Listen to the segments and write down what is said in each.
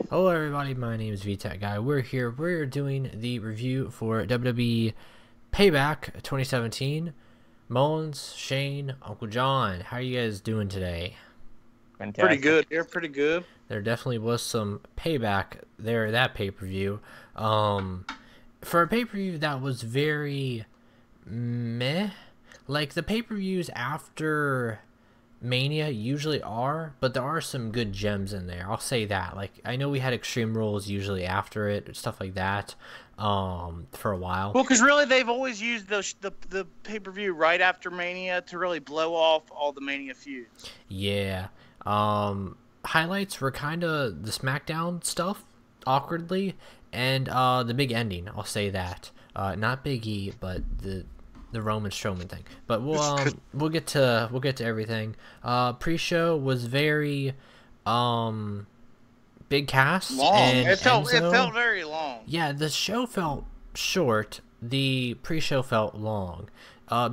Hello everybody, my name is VTech Guy. We're here, we're doing the review for WWE Payback 2017. Mullins, Shane, Uncle John, how are you guys doing today? Fantastic. Pretty good. You're pretty good. There definitely was some payback there, that pay-per-view. For a pay-per-view that was very meh. Like, the pay-per-views after Mania usually are, but there are some good gems in there. I'll say that. Like, I know we had Extreme Rules usually after it, stuff like that, for a while. Well, because really they've always used the pay-per-view right after Mania to really blow off all the Mania feuds. Yeah. Highlights were kind of the SmackDown stuff, awkwardly, and the big ending. I'll say that. Not Big E, but the Roman Strowman thing. But we'll get to everything. Pre-show was very big cast. Long. And It felt Enzo. very long. Yeah, the show felt short. The pre-show felt long.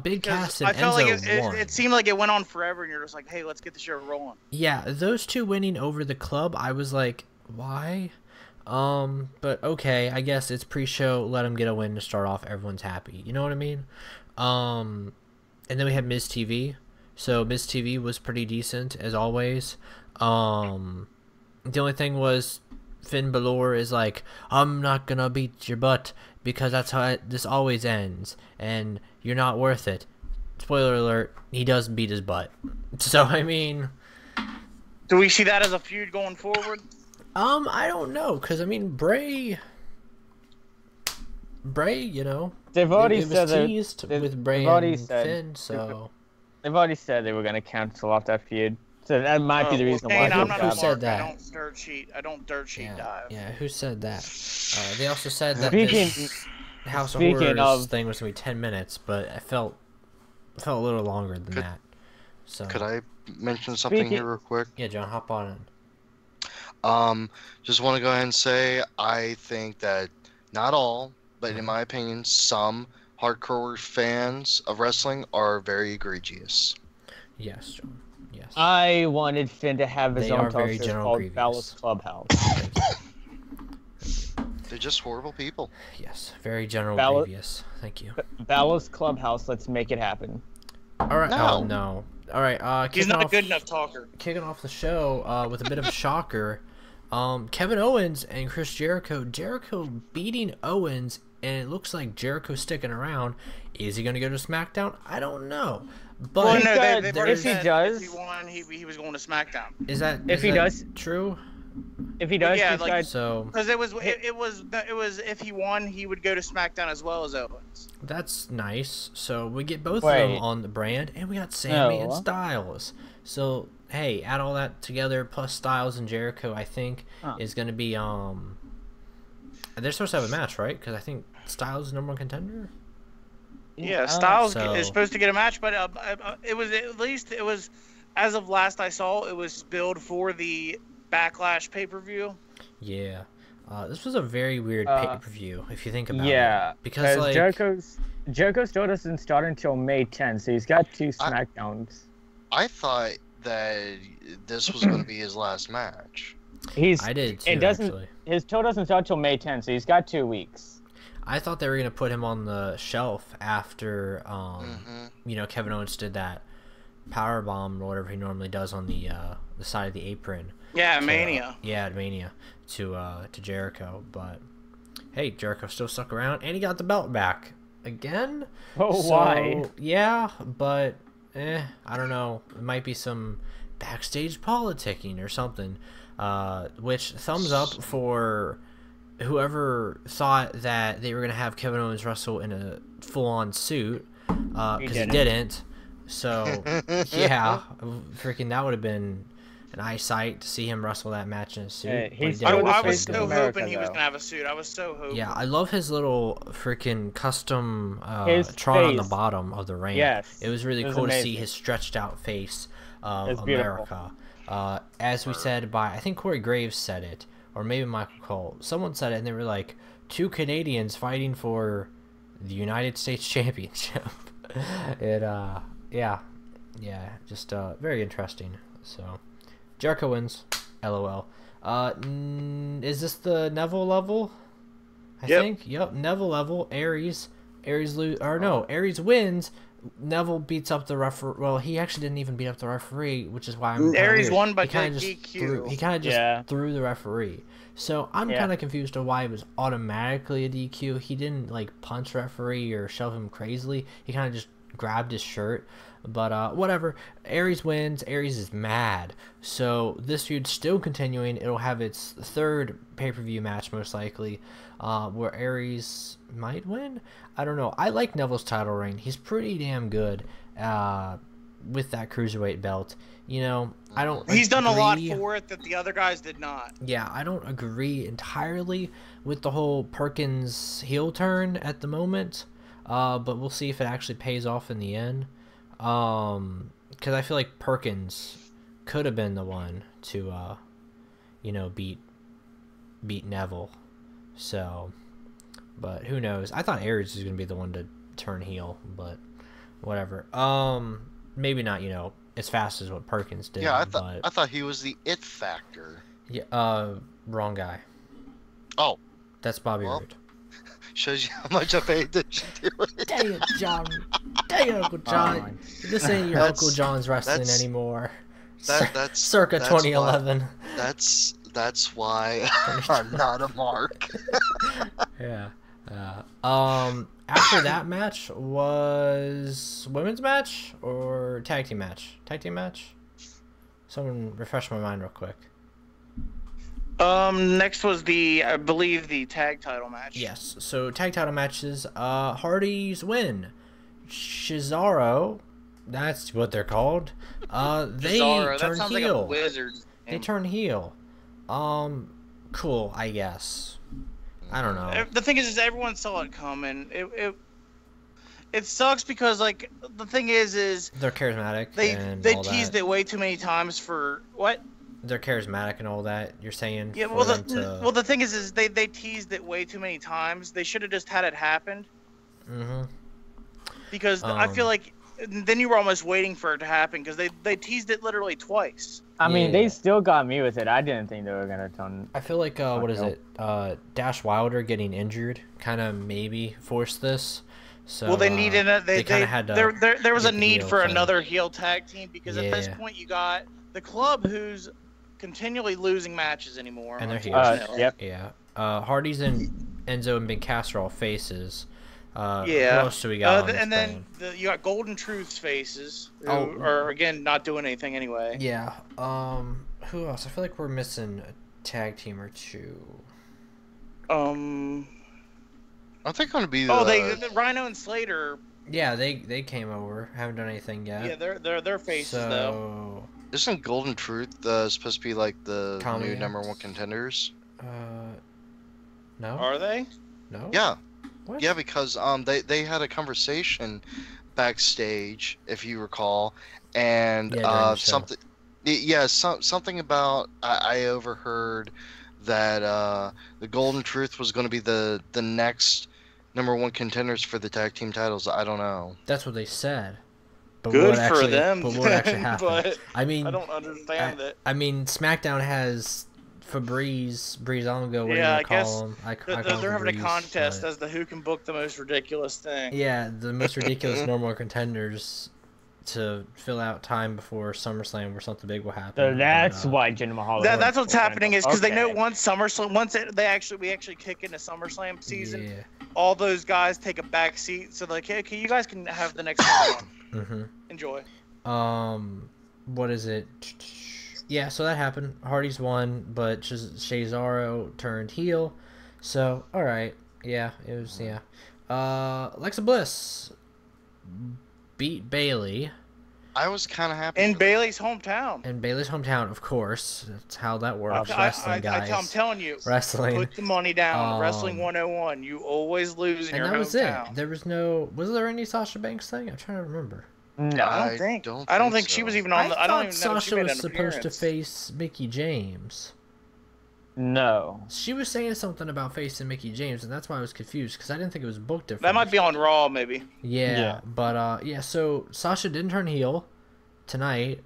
Big cast and I felt Enzo like won. it seemed like it went on forever, and you're just like, hey, let's get the show rolling. Yeah, those two winning over the club, I was like, why? But okay, I guess it's pre-show. Let them get a win to start off. Everyone's happy. You know what I mean? And then we had Miz TV. So Miz TV was pretty decent as always. The only thing was Finn Balor is like, I'm not gonna beat your butt because that's how this always ends, and you're not worth it. Spoiler alert: he does beat his butt. So I mean, Do we see that as a feud going forward? I don't know, cause I mean Bray, you know, They've already it was said teased with Bray and Finn, so they've already said they were going to cancel off that feud. So that might be the reason why. Shane, I'm not Who a said mark. that? I don't dirt sheet dive. yeah. Who said that? They also said that Speaking- this House of speaking Horrors of- thing was gonna be 10 minutes, but it felt a little longer than that. So Could I mention something here real quick? yeah, John, hop on in. Just want to go ahead and say I think that not all, but in my opinion, some hardcore fans of wrestling are very egregious. Yes, John. Yes. I wanted Finn to have his They own are talk very show general called grievous. Dallas Clubhouse. They're just horrible people. Yes, very general Ballot- previous. Thank you. Dallas Clubhouse. Let's make it happen. All right. No. Oh no. All right. He's Kicking not a off, good enough talker. Kicking off the show with a bit of a shocker. Kevin Owens and Chris Jericho. Jericho beating Owens, and it looks like Jericho's sticking around. Is he going to go to SmackDown? I don't know. But Well, no, got- they've if already he said does- if he won, he was going to SmackDown. is that If he does- true? If he does, Yeah, he's like- got So Because it was if he won, he would go to SmackDown as well as Owens. that's nice. So we get both of Wait. them on the brand, and we got Sammy and No. Styles. So hey, add all that together plus Styles and Jericho, I think is going to be they're supposed to have a match, right? Because I think Styles is #1 contender. Yeah, Styles So- is supposed to get a match, but it was as of last I saw, it was billed for the Backlash pay-per-view. Yeah. This was a very weird pay-per-view if you think about yeah, it. Because like Jericho still doesn't start until May 10th, so he's got two SmackDowns. I thought that this was going to be his last match. I did too, It doesn't. actually. His tour doesn't start till May 10th, so he's got 2 weeks. I thought they were gonna put him on the shelf after you know, Kevin Owens did that power bomb or whatever he normally does on the side of the apron. Yeah, to, Mania. Yeah, at Mania to Jericho, but hey, Jericho still stuck around and he got the belt back again. Oh, So, why? Yeah, but I don't know. It might be some backstage politicking or something. Which thumbs up for whoever thought that they were gonna have Kevin Owens wrestle in a full-on suit, because he didn't. So yeah, freaking that would have been an eyesight to see him wrestle that match in a suit. Hey, but he he's didn't, still I which was is so good. America, hoping he was though. gonna have a suit. I was so hoping. Yeah, I love his little freaking custom His Tron on the face. bottom of the ramp. Yes, It was really it was cool to see amazing. his stretched out face of It's beautiful. America. As we said by, I think Corey Graves said it, or maybe Michael Cole. Someone said it, and they were like, 2 Canadians fighting for the United States Championship. Yeah, just very interesting. So Jericho wins. LOL. is this the Neville level? I think. Yep, Neville level. Aries Aries wins. Neville beats up the referee. Well, he actually didn't even beat up the referee, which is why I'm Aries won by he kind of just threw the referee. So I'm kind of confused on why it was automatically a DQ. He didn't like punch referee or shove him crazily. He kind of just grabbed his shirt. But whatever. Aries wins. Aries is mad. So this feud's still continuing. It'll have its third pay-per-view match most likely, where Aries might win. I don't know. I like Neville's title reign. He's pretty damn good with that cruiserweight belt. You know, I don't. He's done a lot for it that the other guys did not. Yeah, I don't agree entirely with the whole Perkins heel turn at the moment, but we'll see if it actually pays off in the end. Because I feel like Perkins could have been the one to, beat Neville. So, but who knows? I thought Aries was gonna be the one to turn heel, but whatever. Maybe not. As fast as what Perkins did. Yeah, I thought he was the it factor. Yeah. Wrong guy. Oh. That's Bobby Roode. Shows you how much I pay attention to it. Dang, John. Dang, Uncle John. This ain't your Uncle John's wrestling anymore. That's circa 2011. That's why I'm not a mark. Yeah. After that match was women's match or tag team match? Tag team match? Someone refresh my mind real quick. Next was I believe the tag title match. Yes. So tag title matches. Hardy's win. Cesaro, that's what they're called. They turn heel. Like a wizard. They turn heel. Cool, I guess. I don't know. The thing is everyone saw it coming. It sucks because like the thing is they're charismatic. They teased it way too many times for what? They're charismatic and all that. You're saying? Yeah. Well, the thing is they teased it way too many times. They should have just had it happen. Mm-hmm. Because I feel like then you were almost waiting for it to happen because they teased it literally twice. I mean, they still got me with it. I didn't think they were gonna turn. I feel like what is it? Dash Wilder getting injured kind of maybe forced this. So well, they needed it. They kind of had to. There was a need for another heel tag team because at this point you got the club who's continually losing matches anymore. And they're heels. Yep. Yeah. Hardy's and Enzo and Big Cass are all faces. Who else do we got? And then you got Golden Truth's faces, who are again not doing anything anyway. Yeah. Who else? I feel like we're missing a tag team or two. I think going to be the Rhino and Slater. Yeah, they came over. Haven't done anything yet. Yeah, they're faces though. Isn't Golden Truth supposed to be like the new #1 contenders? No. Are they? No. Yeah. What? Yeah, because they had a conversation backstage, if you recall, and something about I overheard that the Golden Truth was going to be the next #1 contenders for the tag team titles. I don't know. That's what they said. But good for them. But what actually happened? But I mean, I don't understand it. I mean, SmackDown has Breezango, whatever you call him. They're having a contest as to who can book the most ridiculous thing. Yeah, the most ridiculous normal contenders to fill out time before SummerSlam where something big will happen. So that's why Jinder Mahal. That's what's happening is because they know once SummerSlam, we actually kick into SummerSlam season, all those guys take a back seat. So like, hey, okay, you guys can have the next one. Mm-hmm. Enjoy. What is it? Yeah, so that happened. Hardy's won, but Cesaro turned heel. So, alright. Yeah, it was, Alexa Bliss beat Bayley. I was kind of happy. In Bayley's hometown. In Bayley's hometown, of course. That's how that works. Wrestling, guys. I'm telling you. Wrestling. Put the money down. Wrestling 101. You always lose in your hometown. And that was it. There was no... Was there any Sasha Banks thing? I'm trying to remember. No, I don't think she was even on the. I don't even know if she made an appearance. Sasha was supposed to face Mickie James. No. She was saying something about facing Mickie James, and that's why I was confused because I didn't think it was booked different. That might be on Raw, maybe. Yeah. But so Sasha didn't turn heel tonight.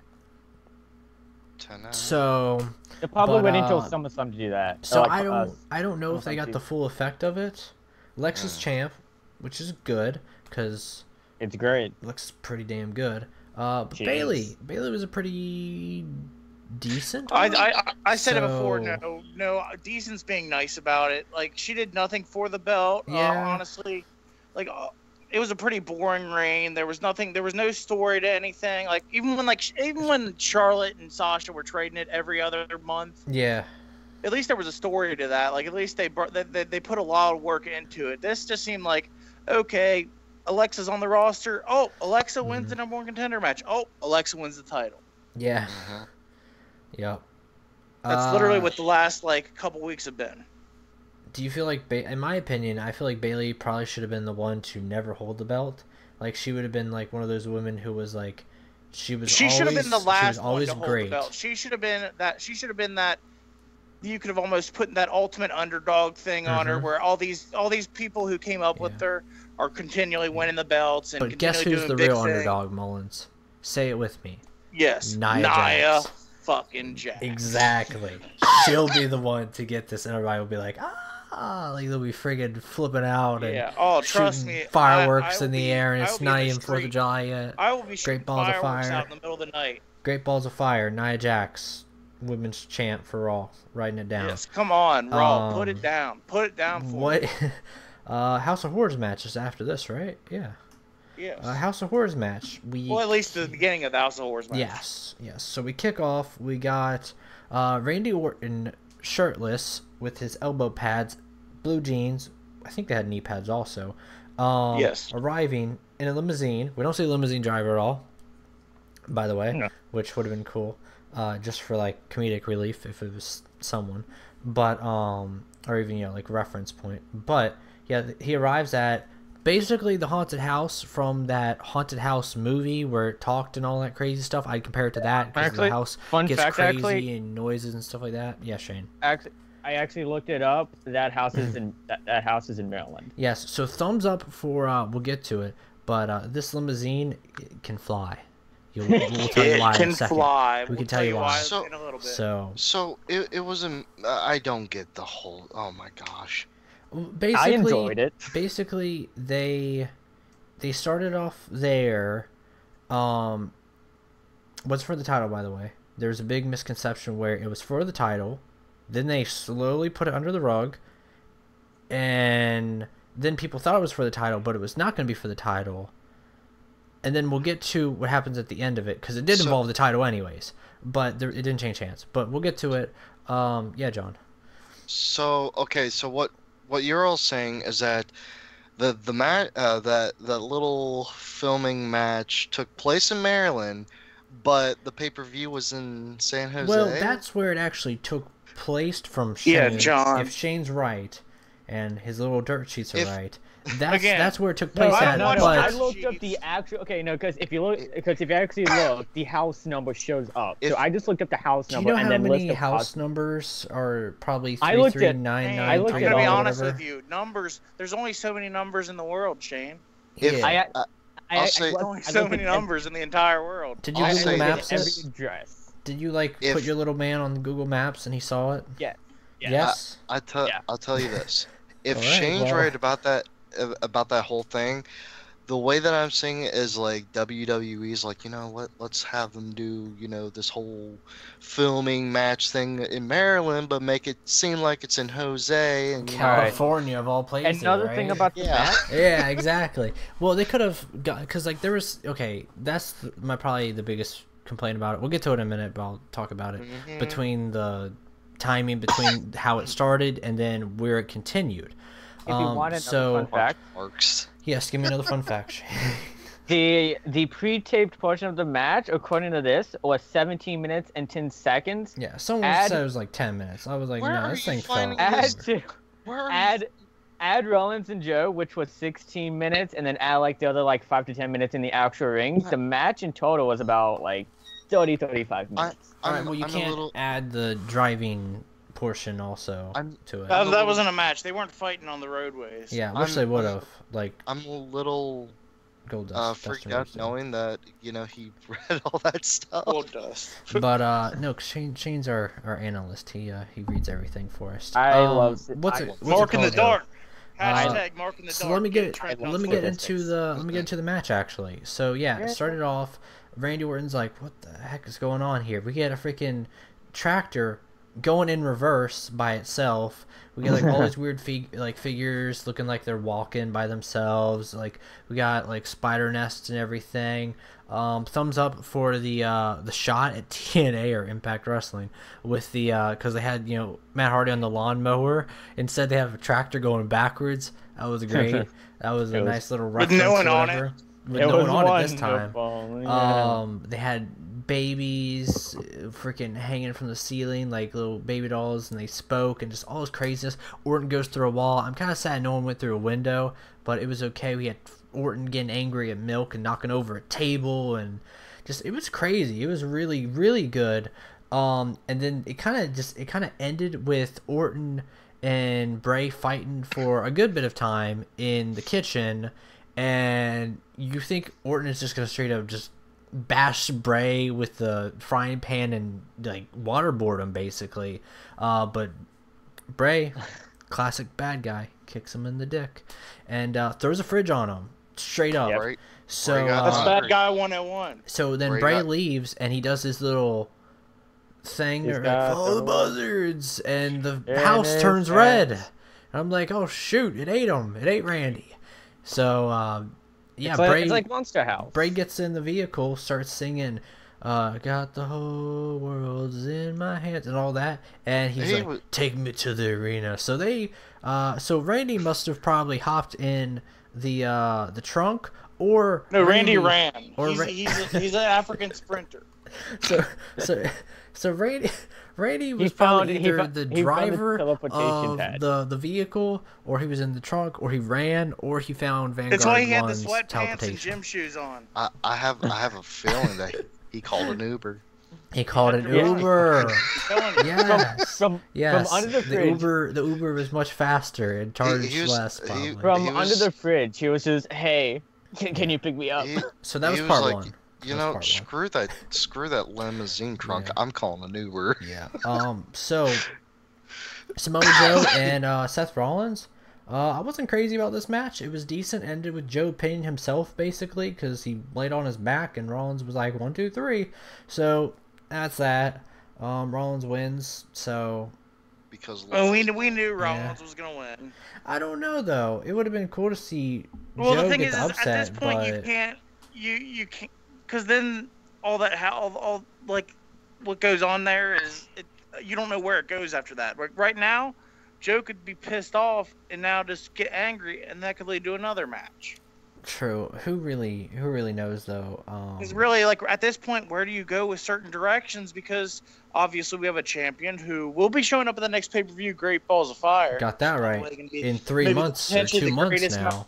10 out. So They're probably But, waiting until uh, SummerSlam to do that. So Or, like, I don't know if they got the season. full effect of it. Lex is champ, which is good because It's great. Lex is pretty damn good. But Jeez. Bailey was a pretty decent. I said it before. So- No, Decent's being nice about it. Like she did nothing for the belt. Yeah. Honestly, like it was a pretty boring reign. There was nothing. There was no story to anything. Like even when Charlotte and Sasha were trading it every other month. Yeah. At least there was a story to that. Like at least they put a lot of work into it. This just seemed like, okay, Alexa's on the roster. Oh, Alexa wins the number one contender match. Oh, Alexa wins the title. Yeah. Mhm. Yep. That's literally what the last like couple weeks have been. Do you feel like, in my opinion, I feel like Bailey probably should have been the one to never hold the belt. Like she would have been like one of those women who was like, she should have been the last one always to hold great. the belt. She should have been that. She should have been that. You could have almost put that ultimate underdog thing on her, where all these people who came up with her are continually winning the belts and But guess continually who's doing the big real things. underdog, Mullins? Say it with me. Yes, Nia Nia Jax. fucking Jax. Exactly. She'll be the one to get this, and everybody will be like, like they'll be friggin' flipping out and Yeah. Oh, trust shooting me. fireworks I in will the be- air, and I it's will be not in the even 4th of street. July yet. I will be shooting balls of fireworks fire. out in the middle of the night. Great Balls of Fire, Nia Jax, women's champ for Raw, writing it down. Yes, come on, Raw, put it Um, down. Put it down for What? me. House of Horrors match is after this, right? Yeah. Yes. House of Horrors match. Well, at least the beginning of the House of Horrors match. Yes. So we kick off. We got Randy Orton shirtless with his elbow pads, blue jeans. I think they had knee pads also. Yes. Arriving in a limousine. We don't see a limousine driver at all, by the way, No. which would have been cool, just for like comedic relief if it was someone, but or even like reference point. But yeah, he arrives at basically the haunted house from that haunted house movie where it talked and all that crazy stuff. I'd compare it to that because the Actually, house fun gets fact, crazy actually- and noises and stuff like that. Yeah, Shane. I actually looked it up. That house is in that house is in Maryland. Yes. So thumbs up for we'll get to it, but this limousine can fly. We'll tell you why It in can a second. fly. We We'll can tell you why. So- in a little bit. So it was a. I don't get the whole. Oh my gosh. basically, I enjoyed it. Basically, they started off there. Was for the title, by the way. There was a big misconception where it was for the title. Then they slowly put it under the rug, and then people thought it was for the title, but it was not going to be for the title. And then we'll get to what happens at the end of it, because it did involve the title anyways, but it didn't change hands. But we'll get to it. Yeah, John. So okay, so what you're all saying is that the that little filming match took place in Maryland, but the pay-per-view was in San Jose. Well, that's where it actually took place from Shane. Yeah, John. If Shane's right, and his little dirt sheets are If- right, Again, that's where it took No, place I at. don't no, watch I But looked up the actual. Okay, no, because if you actually look, the house number shows up. If- So I just looked up the house do you number know and how then many listed house numbers are probably I looked at- 3399? I looked I'm at gonna be all- honest whatever? with you. Numbers. There's only so many numbers in the world, Shane. If- Yeah. I'll say- There's only so many numbers in the entire world. Did you I'll Google say Maps this. it? every address. Did you like If- put your little man on Google Maps and he saw it? Yeah. Yeah. Yes. I'll tell you this. If All right, Shane's well- right about that whole thing, the way that I'm seeing it is like WWE's like, you know what, let's have them do, this whole filming match thing in Maryland, but make it seem like it's in Jose and California of all places. Another right? thing about the Yeah. match. Yeah, exactly. Well, they could have got, because like there was, okay, that's probably the biggest complaint about it. We'll get to it in a minute, but I'll talk about it. Mhm. Between the timing between how it started and then where it continued. If you want another so fun fact, Works. yes, give me another fun fact. the pre-taped portion of the match, according to this, was 17 minutes and 10 seconds. Yeah, someone Add- said it was like 10 minutes. I was like, Where no, are this you thing finding fell. Add this? to Where are add Rollins and Joe, which was 16 minutes, and then add like the other like 5 to 10 minutes in the actual ring. The match in total was about like 35 minutes. All right, well, you I'm can't a little. add the driving portion also I'm- to it. That wasn't a match. They weren't fighting on the roadways. Yeah, I wish I'm- they would have. Like, I'm a little Gold Dust. Forgot knowing that he read all that stuff. Gold Dust. But no, 'cause Shane's our analyst. He reads everything for us. I love what's it Mark in the called, though? dark. Hashtag Mark in the So dark. let me get statistics. into the match actually. So yeah, it started off. Randy Orton's like, "What the heck is going on here?" We get a freaking tractor going in reverse by itself. We get like all these weird figures looking like they're walking by themselves. Like we got like spider nests and everything. Thumbs up for the shot at TNA or Impact Wrestling with the because they had Matt Hardy on the lawnmower. Instead they have a tractor going backwards. That was great. That was a nice little reference. With no one or on whatever. it. With no one on it this time. Yeah. They had babies freaking hanging from the ceiling like little baby dolls, and they spoke and just all this craziness. Orton goes through a wall. I'm kind of sad no one went through a window, but it was okay. We had Orton getting angry at Milk and knocking over a table, and just it was crazy. It was really, really good. And then it kind of ended with Orton and Bray fighting for a good bit of time in the kitchen, and you think Orton is just gonna straight up just bash Bray with the frying pan and like waterboard him basically, but Bray, classic bad guy, kicks him in the dick and throws a fridge on him straight up. Right. So That's bad guy 101. so then Bray leaves and he does his little thing He's or got follow the the- buzzards, and the Yeah, house it is turns bad. red. And I'm like, oh shoot, it ate him. It ate Randy. So yeah, It's like Monster House. Bray gets in the vehicle, starts singing, got the whole world's in my hands and all that, and he's take me to the arena. So so Randy must have probably hopped in the trunk, or No, Randy ran. or He's an African sprinter. So Randy was found- probably he either found- the he found the driver teleportation of pad. the vehicle, or he was in the trunk, or he ran, or he found Vanguard That's why he had the 1's sweatpants and teleportation. gym shoes on. I have a feeling that he called an Uber. He called an Yeah. Uber. I'm telling you. Yes. From Yes. under the fridge. The Uber was much faster and charged He was- less. he- Probably. From He under was- the fridge, he was just, "Hey, can you pick me up?" So that was he part like, one. You That was know, part one. screw that limousine trunk. Yeah. I'm calling an Uber. Yeah. So Samoa Joe and Seth Rollins. I wasn't crazy about this match. It was decent. Ended with Joe pinning himself basically because he laid on his back, and Rollins was like 1, 2, 3. So that's that. Rollins wins. So Because We knew Rollins was gonna win. I don't know though. It would have been cool to see Well, Joe the thing get is, the upset, at this point, but you can't, because then all like what goes on there is you don't know where it goes after that. Right now, Joe could be pissed off and now just get angry, and that could lead to another match. true. Who really knows though? Because really, like at this point, where do you go with certain directions? Because obviously we have a champion who will be showing up at the next pay-per-view, Great Balls of Fire. Got that right. Like, gonna be In 3 maybe months or potentially 2 the months greatest now.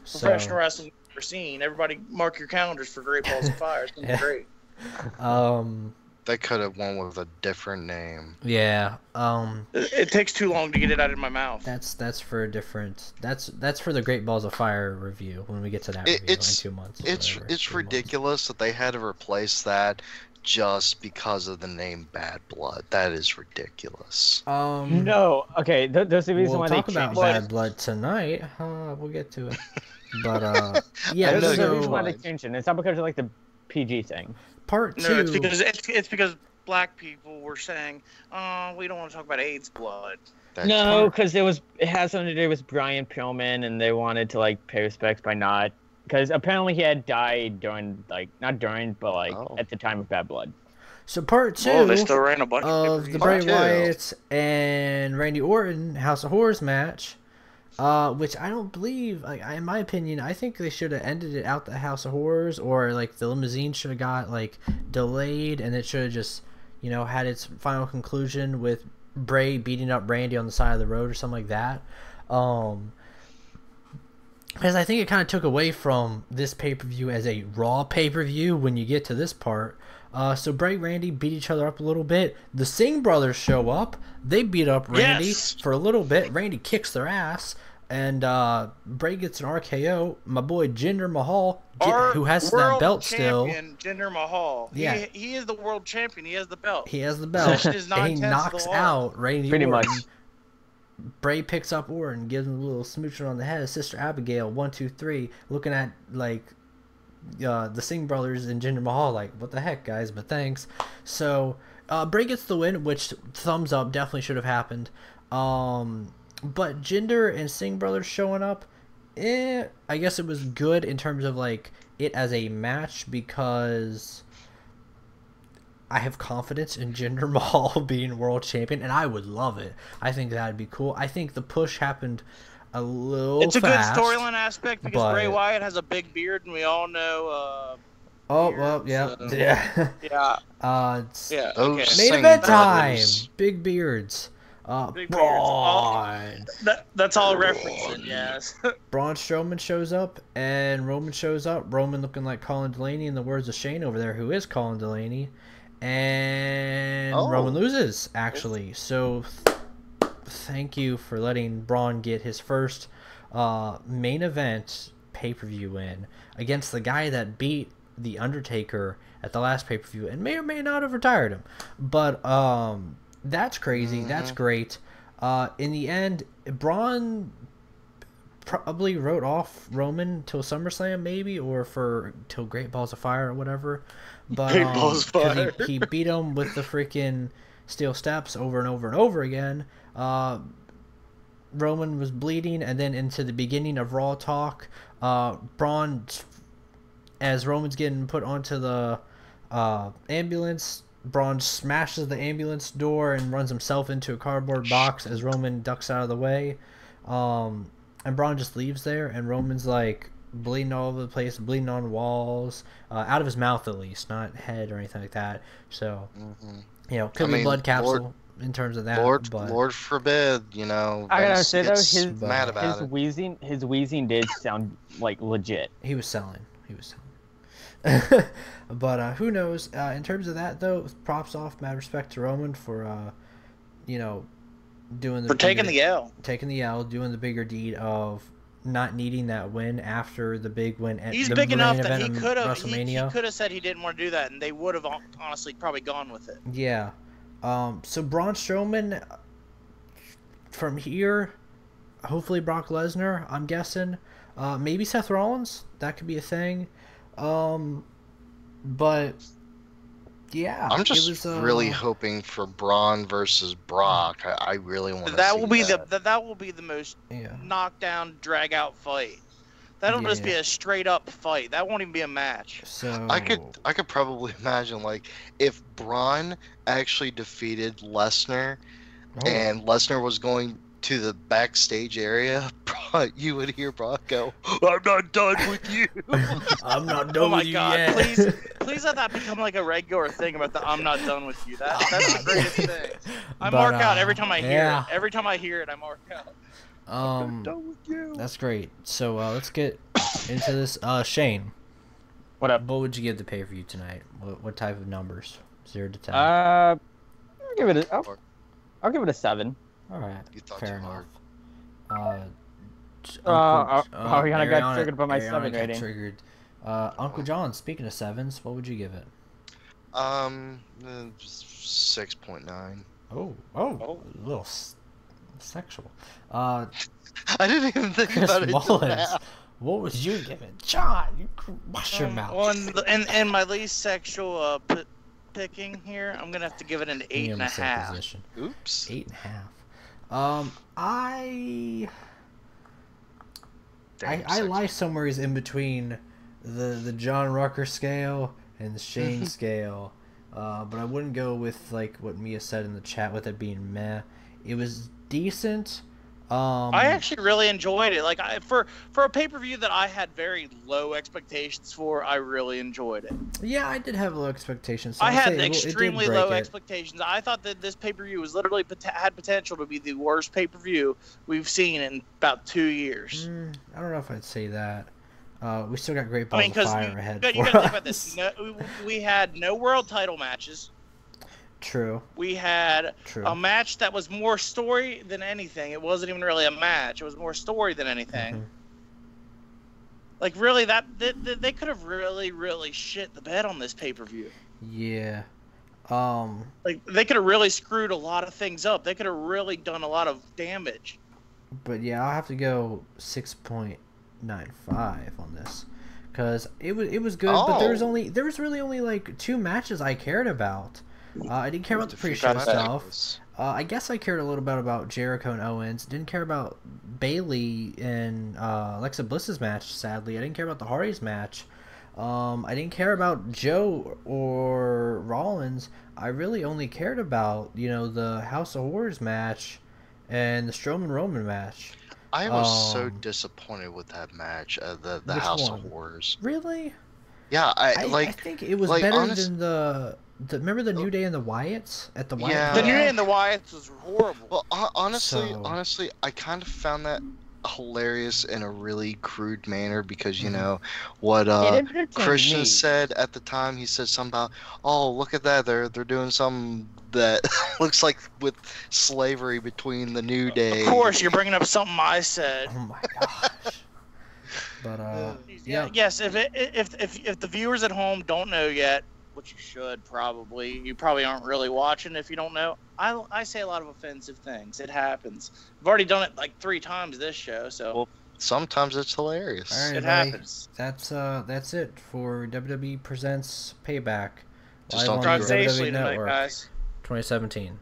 professional wrestling we've ever seen. Everybody, mark your calendars for Great Balls of Fire. It's gonna be great. they could have won with a different name. Yeah. It takes too long to get it out of my mouth. That's for a different. That's for the Great Balls of Fire review when we get to that review in 2 months. or It's whatever, 3 months. ridiculous that they had to replace that just because of the name Bad Blood. That is ridiculous. No, okay. There's a reason We'll why talk they about changed. Bad Blood tonight. We'll get to it. But yeah. I know There's a you're reason why right. they changed it. It's not because of like the PG thing. Part 2. No, it's because black people were saying, "Oh, we don't want to talk about AIDS blood." That's No, because it has something to do with Brian Pillman, and they wanted to like pay respects by not, because apparently he had died during not during, but at the time of Bad Blood. So part 2 Well, they still ran a bunch of the of Bray Part two. Wyatts and Randy Orton House of Horrors match, which I don't believe. In my opinion, I think they should have ended it out the House of Horrors, or like the limousine should have got like delayed, and it should have just had its final conclusion with Bray beating up Randy on the side of the road or something like that. Because I think it kind of took away from this pay-per-view as a Raw pay-per-view when you get to this part. So Bray and Randy beat each other up a little bit. The Singh brothers show up. They beat up Randy Yes. for a little bit. Randy kicks their ass. And Bray gets an RKO. My boy Jinder Mahal, Our who has that world belt still. champion, Jinder Mahal. Yeah. He is the world champion. He has the belt. He has the belt. Position is And he 9/10 of knocks the law. out Randy Pretty Orton. much. Bray picks up Orton, gives him a little smooching on the head. Sister Abigail, 1, 2, 3, looking at like the Singh brothers and Jinder Mahal, like, what the heck, guys? But thanks. So Bray gets the win, which thumbs up, definitely should have happened. But Jinder and Singh brothers showing up, I guess it was good in terms of like it as a match because I have confidence in Jinder Mahal being world champion, and I would love it. I think that'd be cool. I think the push happened a little It's a fast, good storyline aspect because but- Bray Wyatt has a big beard, and we all know. Oh, well, yeah. beards, Yeah. Yeah. Yeah. Those Okay. Main Singh event time! brothers. Big beards. Big beards. Braun. That's all referencing. Yes. Braun Strowman shows up, and Roman shows up. Roman looking like Colin Delaney, in the words of Shane over there, who is Colin Delaney. And Oh. Roman loses, actually. So, thank you for letting Braun get his first main event pay-per-view win against the guy that beat The Undertaker at the last pay-per-view and may or may not have retired him. But that's crazy. That's great. In the end, Braun probably wrote off Roman till SummerSlam, maybe, or till Great Balls of Fire or whatever. But Great Balls of 'cause Fire. he beat him with the freaking steel steps over and over and over again. Roman was bleeding, and then into the beginning of Raw talk, Braun, as Roman's getting put onto the ambulance, Braun smashes the ambulance door and runs himself into a cardboard box as Roman ducks out of the way. And Braun just leaves there, and Roman's like bleeding all over the place, bleeding on walls, out of his mouth at least, not head or anything like that. So, could be blood capsule in terms of that. Lord forbid, I gotta Vince say though, gets his mad about it. his wheezing did sound like legit. He was selling. But who knows? In terms of that, though, props off, mad respect to Roman for, doing the Taking the L. taking the L, doing the bigger deed of not needing that win after the big win at He's the big main enough event that he of could have. WrestleMania. He could have said he didn't want to do that, and they would have honestly probably gone with it. Yeah. So Braun Strowman, from here, hopefully Brock Lesnar, I'm guessing. Maybe Seth Rollins. That could be a thing. But yeah, I'm just it was, really hoping for Braun versus Brock. I really want to That see will be that. that will be the most knockdown, drag out fight. That'll just be a straight up fight. That won't even be a match. So I could probably imagine, like, if Braun actually defeated Lesnar and Lesnar was going to the backstage area, you would hear Brock go, "I'm not done with you." I'm not done Oh my with you God! yet. Please let that become like a regular thing about the "I'm not done with you." That's the greatest thing. I But, mark out every time I hear yeah. it. Every time I hear it, I mark out. Done with you. That's great. So let's get into this. Shane, What up? what would you give the pay-per-view tonight? What type of numbers? 0 to 10. I'll give it a 7. All right. You thought Fair too enough. hard. Ariana got triggered by my Ariana 7 got rating. Triggered. Uncle John, speaking of 7s, what would you give it? 6.9. Oh, a little sexual. I didn't even think Chris about it until Mullins, now. what would you give it? John, you wash your mouth. Well, in my least sexual picking here, I'm gonna have to give it an 8.5. Position. Oops. 8.5. I lie somewhere in between the John Rucker scale and the Shane scale, but I wouldn't go with like what Mia said in the chat with it being meh. It was decent. I actually really enjoyed it. Like for a pay-per-view that I had very low expectations for, I really enjoyed it. Yeah, I did have low expectations. So I I'll had say it did extremely break low it. expectations. I thought that this pay-per-view was literally had potential to be the worst pay-per-view we've seen in about 2 years. I don't know if I'd say that. We still got Great Balls of because Fire ahead you for gotta think about us. this. We had no world title matches. True. We had True. a match that was more story than anything. It wasn't even really a match. It was more story than anything. Mhm. Like, really, they could have really shit the bed on this pay-per-view. Yeah. Like, they could have really screwed a lot of things up. They could have really done a lot of damage. But yeah, I'll have to go 6.95 on this, because it was good. But there was really only like 2 matches I cared about. I didn't care about the pre-show stuff. I guess I cared a little bit about Jericho and Owens. Didn't care about Bayley and Alexa Bliss's match. Sadly, I didn't care about the Hardys match. I didn't care about Joe or Rollins. I really only cared about the House of Horrors match and the Strowman Roman match. I was so disappointed with that match, the House of Horrors. Really? Yeah, I think it was better than the remember the New Day and the Wyatts at the Wyatt? The New Day and the Wyatts was horrible. Well, honestly, I kind of found that hilarious in a really crude manner, because what Christian said at the time. He said something about, oh, look at that, they're doing something that looks like with slavery between the New Day. Of course, you're bringing up something I said. Oh my gosh. But yeah. Yes, if the viewers at home don't know yet, which you should probably, you probably aren't really watching if you don't know. I say a lot of offensive things. It happens. I've already done it like 3 times this show, so. Well, sometimes it's hilarious. All right, it happens. That's it for WWE Presents Payback. Just live don't on drive the WWE safely tonight, Network, guys. 2017.